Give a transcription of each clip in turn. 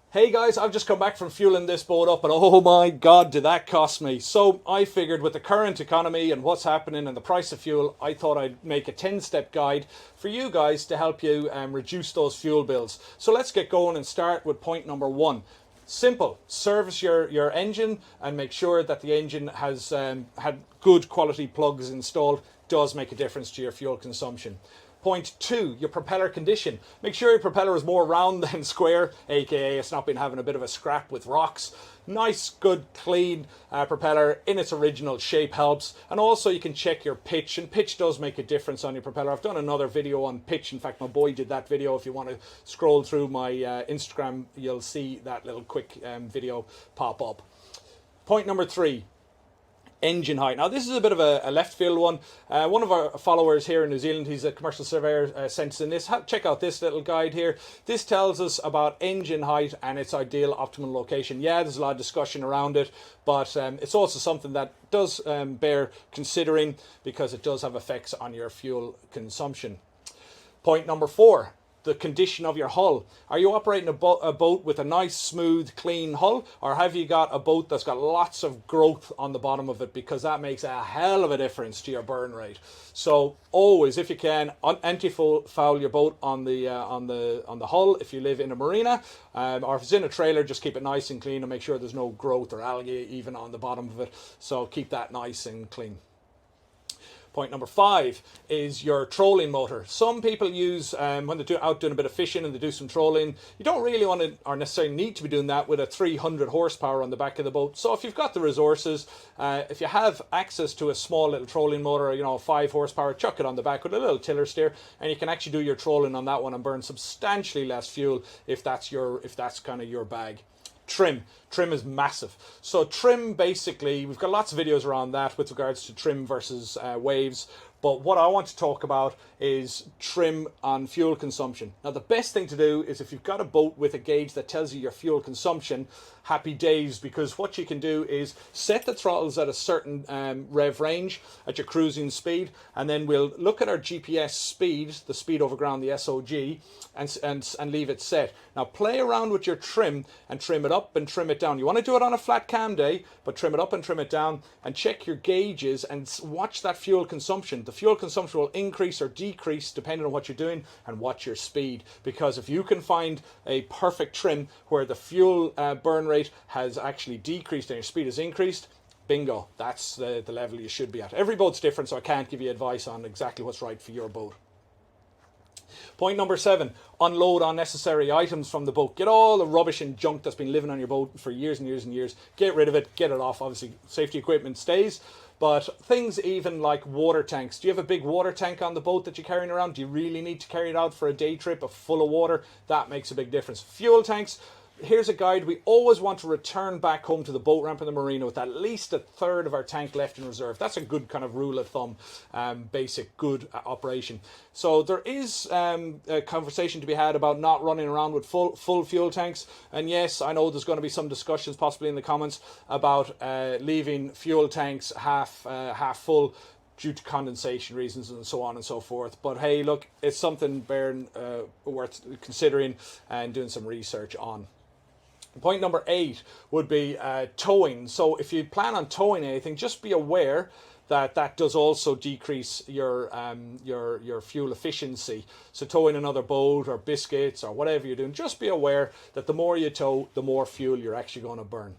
Hey guys, I've just come back from fueling this boat up and oh my god did that cost me. So I figured with the current economy and what's happening and the price of fuel, I thought I'd make a 10-step guide for you guys to help you reduce those fuel bills. So let's get going and start with point number one. Simple, service your engine and make sure that the engine has had good quality plugs installed. Does make a difference to your fuel consumption. Point two, your propeller condition. Make sure your propeller is more round than square, aka it's not been having a bit of a scrap with rocks. Nice, good, clean propeller in its original shape helps. And also you can check your pitch, and pitch does make a difference on your propeller. I've done another video on pitch. In fact, my boy did that video. If you want to scroll through my Instagram, you'll see that little quick video pop up. Point number three, engine height. Now, this is a bit of a left field one. One of our followers here in New Zealand, he's a commercial surveyor, sent us in this. Check out this little guide here. This tells us about engine height and its ideal optimal location. Yeah, there's a lot of discussion around it, but it's also something that does bear considering because it does have effects on your fuel consumption. Point number four, the condition of your hull. Are you operating a boat with a nice, smooth, clean hull, or have you got a boat that's got lots of growth on the bottom of it? Because that makes a hell of a difference to your burn rate. So always, if you can, anti-foul your boat on the hull. If you live in a marina, or if it's in a trailer, just keep it nice and clean and make sure there's no growth or algae even on the bottom of it. So keep that nice and clean. Point number five is your trolling motor. Some people use, when they're out doing a bit of fishing and they do some trolling, you don't really want to or necessarily need to be doing that with a 300 horsepower on the back of the boat. So if you've got the resources, if you have access to a small little trolling motor, 5 horsepower, chuck it on the back with a little tiller steer, and you can actually do your trolling on that one and burn substantially less fuel if that's kind of your bag. Trim is massive. So trim, basically, we've got lots of videos around that with regards to trim versus waves, but what I want to talk about is trim on fuel consumption. Now, the best thing to do is if you've got a boat with a gauge that tells you your fuel consumption, happy days, because what you can do is set the throttles at a certain rev range at your cruising speed, and then we'll look at our GPS speed, the speed over ground, the SOG, and leave it set. Now play around with your trim and trim it up and trim it down. You want to do it on a flat cam day, but trim it up and trim it down and check your gauges and watch that fuel consumption. The fuel consumption will increase or decrease depending on what you're doing, and watch your speed, because if you can find a perfect trim where the fuel burn rate has actually decreased and your speed has increased, bingo, that's the level you should be at. Every boat's different, so I can't give you advice on exactly what's right for your boat. Point number seven, unload unnecessary items from the boat. Get all the rubbish and junk that's been living on your boat for years and years and years. Get rid of it, get it off. Obviously, safety equipment stays, but things even like water tanks. Do you have a big water tank on the boat that you're carrying around? Do you really need to carry it out for a day trip full of water? That makes a big difference. Fuel tanks. Here's a guide. We always want to return back home to the boat ramp in the marina with at least a third of our tank left in reserve. That's a good kind of rule of thumb, basic good operation. So there is a conversation to be had about not running around with full fuel tanks. And yes, I know there's going to be some discussions possibly in the comments about leaving fuel tanks half full due to condensation reasons and so on and so forth. But hey, look, it's something worth considering and doing some research on. Point number 8 would be towing. So if you plan on towing anything, just be aware that does also decrease your fuel efficiency. So towing another boat or biscuits or whatever you're doing, just be aware that the more you tow, the more fuel you're actually going to burn.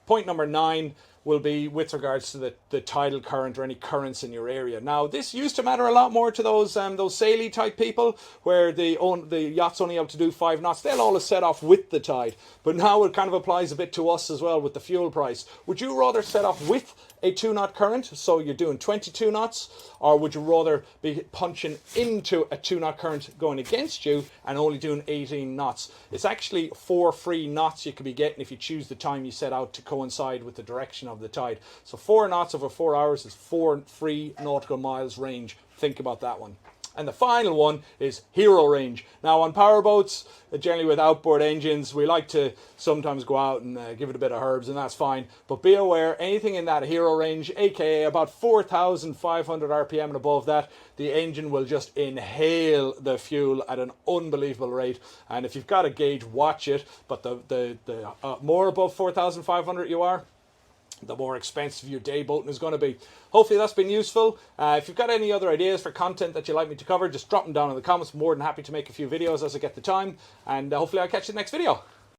Point number 9 will be with regards to the tidal current or any currents in your area. Now, this used to matter a lot more to those sailing type people where the yacht's only able to do 5 knots. They'll always set off with the tide. But now it kind of applies a bit to us as well with the fuel price. Would you rather set off with a 2-knot current, so you're doing 22 knots, or would you rather be punching into a 2-knot current going against you and only doing 18 knots? It's actually 4 free knots you could be getting if you choose the time you set out to coincide with the direction of the tide. So 4 knots over 4 hours is 4 free nautical miles range. Think about that one. And the final one is hero range. Now on powerboats, generally with outboard engines, we like to sometimes go out and give it a bit of herbs, and that's fine. But be aware, anything in that hero range, aka about 4,500 RPM and above that, the engine will just inhale the fuel at an unbelievable rate. And if you've got a gauge, watch it. But the more above 4,500 you are, the more expensive your day boating is going to be. Hopefully that's been useful. If you've got any other ideas for content that you'd like me to cover, just drop them down in the comments. More than happy to make a few videos as I get the time. And hopefully I'll catch you in the next video.